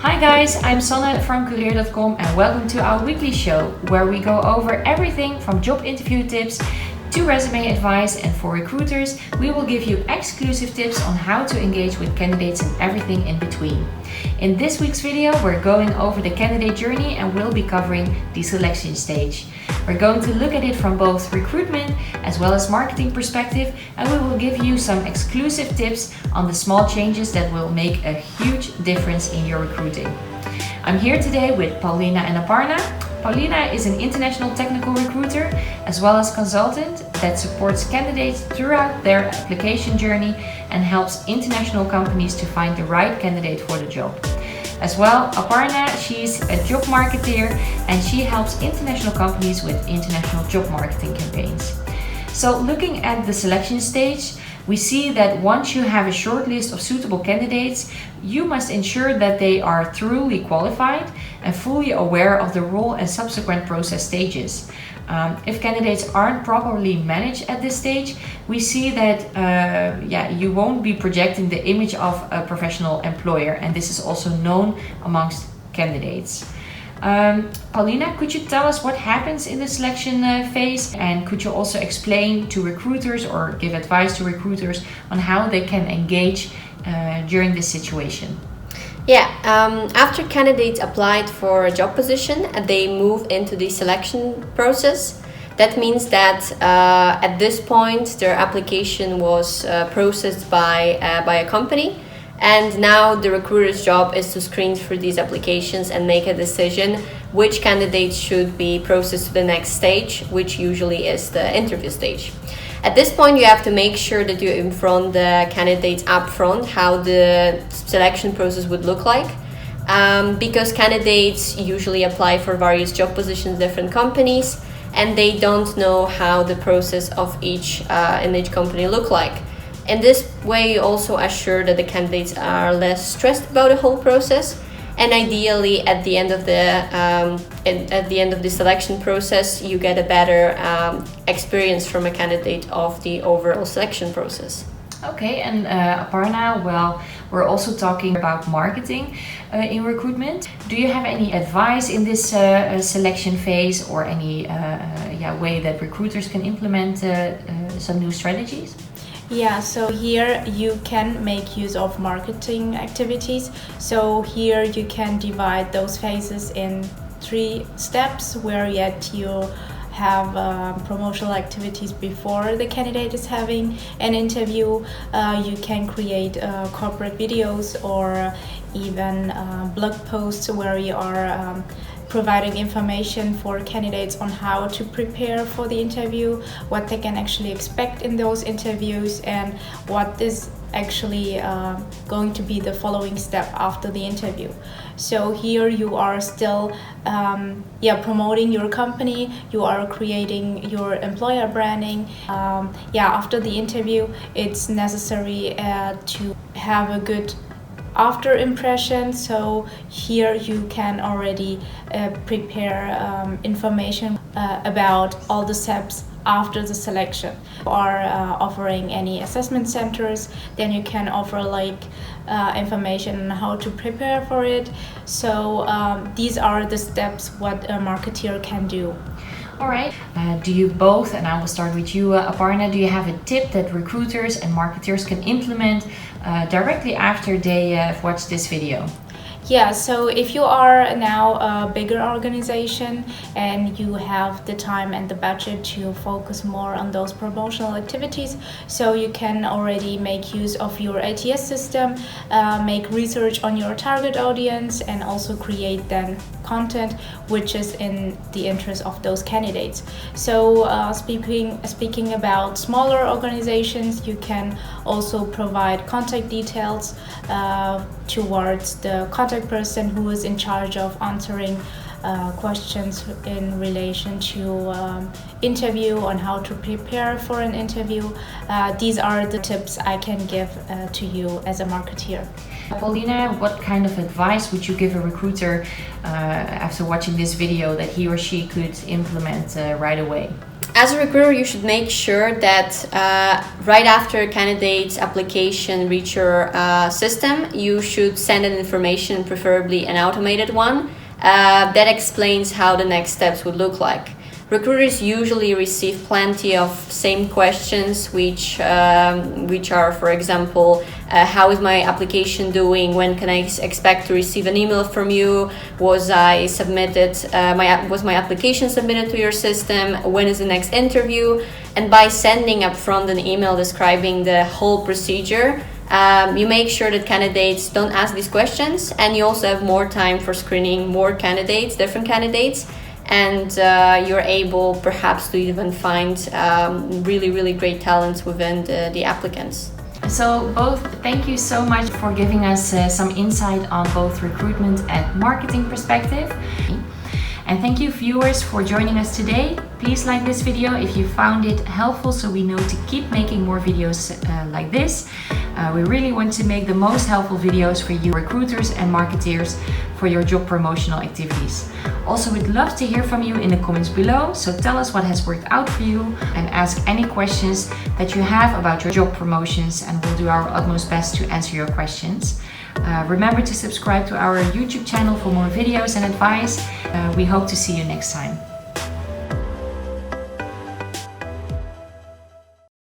Hi guys, I'm Sanne from Qreer.com and welcome to our weekly show where we go over everything from job interview tips to resume advice, and for recruiters we will give you exclusive tips on how to engage with candidates and everything in between. In this week's video we're going over the candidate journey and we'll be covering the selection stage. We're going to look at it from both recruitment as well as marketing perspective, and we will give you some exclusive tips on the small changes that will make a huge difference in your recruiting. I'm here today with Paulina and Aparna. Paulina is an international technical recruiter as well as consultant that supports candidates throughout their application journey and helps international companies to find the right candidate for the job. As well, Aparna, she's a job marketer and she helps international companies with international job marketing campaigns. So looking at the selection stage, we see that once you have a short list of suitable candidates, you must ensure that they are thoroughly qualified and fully aware of the role and subsequent process stages. If candidates aren't properly managed at this stage, we see that you won't be projecting the image of a professional employer, and this is also known amongst candidates. Paulina, could you tell us what happens in the selection phase, and could you also explain to recruiters or give advice to recruiters on how they can engage during this situation? After candidates applied for a job position, they move into the selection process. That means that at this point their application was processed by a company, and now the recruiter's job is to screen through these applications and make a decision which candidates should be processed to the next stage, which usually is the interview stage. At this point, you have to make sure that you inform the candidates upfront how the selection process would look like, because candidates usually apply for various job positions, different companies, and they don't know how the process of each in each company look like. In this way, you also assure that the candidates are less stressed about the whole process. And ideally, at the end of the selection process, you get a better experience from a candidate of the overall selection process. Okay, and Aparna, well, we're also talking about marketing in recruitment. Do you have any advice in this selection phase, or any way that recruiters can implement some new strategies? Yeah, so here you can make use of marketing activities. So here you can divide those phases in 3 steps, where yet you have promotional activities before the candidate is having an interview. You can create corporate videos or even blog posts where you are providing information for candidates on how to prepare for the interview, what they can actually expect in those interviews, and what is actually going to be the following step after the interview. So here you are still promoting your company, you are creating your employer branding. After the interview, it's necessary to have a good after impression. So here you can already prepare information about all the steps after the selection. Or offering any assessment centers, then you can offer information on how to prepare for it. So these are the steps what a marketer can do. All right. Do you both, and I will start with you, Aparna, do you have a tip that recruiters and marketers can implement directly after they have watched this video? Yeah, so if you are now a bigger organization and you have the time and the budget to focus more on those promotional activities, so you can already make use of your ATS system, make research on your target audience, and also create then content which is in the interest of those candidates. So speaking about smaller organizations, you can also provide contact details towards the contact person who is in charge of answering questions in relation to interview, on how to prepare for an interview. These are the tips I can give to you as a marketeer. Paulina, what kind of advice would you give a recruiter after watching this video that he or she could implement right away? As a recruiter, you should make sure that right after a candidate's application reach your system, you should send an information, preferably an automated one, that explains how the next steps would look like. Recruiters usually receive plenty of same questions, which are, for example, how is my application doing? When can I expect to receive an email from you? Was my application submitted to your system? When is the next interview? And by sending upfront an email describing the whole procedure, you make sure that candidates don't ask these questions, and you also have more time for screening more candidates, different candidates. And you're able perhaps to even find really great talents within the applicants. So both, thank you so much for giving us some insight on both recruitment and marketing perspective. And thank you viewers for joining us today. Please like this video if you found it helpful, so we know to keep making more videos like this. We really want to make the most helpful videos for you recruiters and marketeers for your job promotional activities. Also, we'd love to hear from you in the comments below, so tell us what has worked out for you and ask any questions that you have about your job promotions, and we'll do our utmost best to answer your questions. Remember to subscribe to our YouTube channel for more videos and advice. We hope to see you next time.